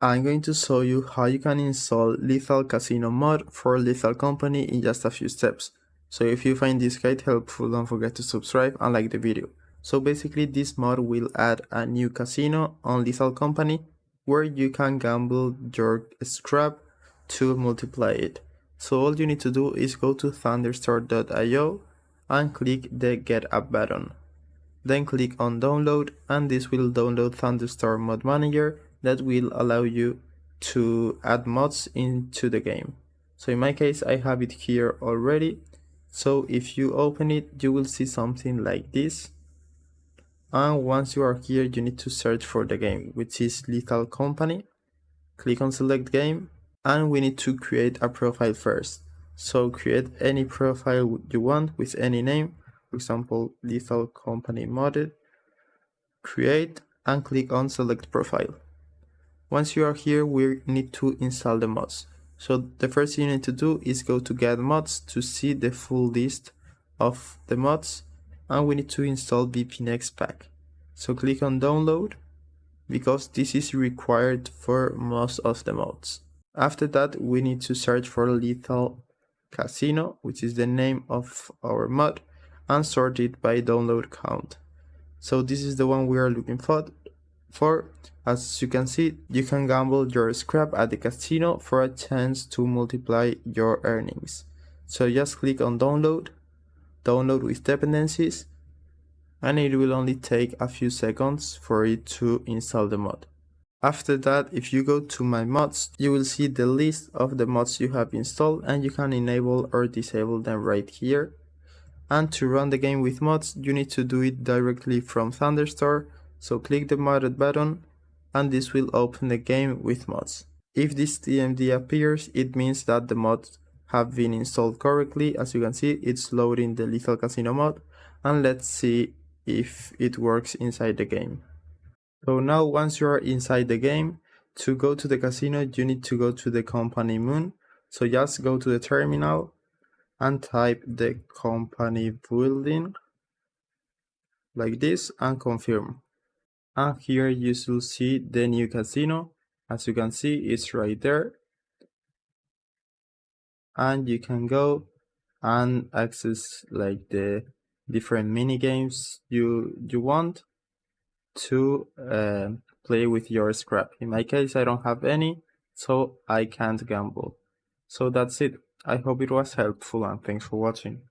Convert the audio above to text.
I'm going to show you how you can install LethalCasino mod for Lethal Company in just a few steps. So if you find this guide helpful, don't forget to subscribe and like the video. So basically this mod will add a new casino on Lethal Company where you can gamble your scrap to multiply it. So all you need to do is go to thunderstar.io and click the Get App button. Then click on download and this will download Thunderstar Mod Manager that will allow you to add mods into the game. So in my case I have it here already. So if you open it you will see something like this. And once you are here you need to search for the game, which is Lethal Company. Click on select game and we need to create a profile first. So create any profile you want with any name. For example, Lethal Company modded, create and click on select profile. Once you are here, we need to install the mods. So the first thing you need to do is go to get mods to see the full list of the mods, and we need to install VP-Next pack. So click on download because this is required for most of the mods. After that, we need to search for LethalCasino, which is the name of our mod, and sort it by download count. So this is the one we are looking for. As you can see, you can gamble your scrap at the casino for a chance to multiply your earnings. So just click on download with dependencies, and it will only take a few seconds for it to install the mod. After that, if you go to my mods, you will see the list of the mods you have installed and you can enable or disable them right here. And to run the game with mods, you need to do it directly from Thunderstar. So click the modded button and this will open the game with mods. If this TMD appears, it means that the mods have been installed correctly. As you can see, it's loading the Lethal Casino mod, and let's see if it works inside the game. So now once you are inside the game, to go to the casino, you need to go to the company moon. So just go to the terminal and type the company building like this and confirm. And here you should see the new casino. As you can see, it's right there. And you can go and access like the different mini games you want to play with your scrap. In my case, I don't have any, so I can't gamble. So that's it. I hope it was helpful and thanks for watching.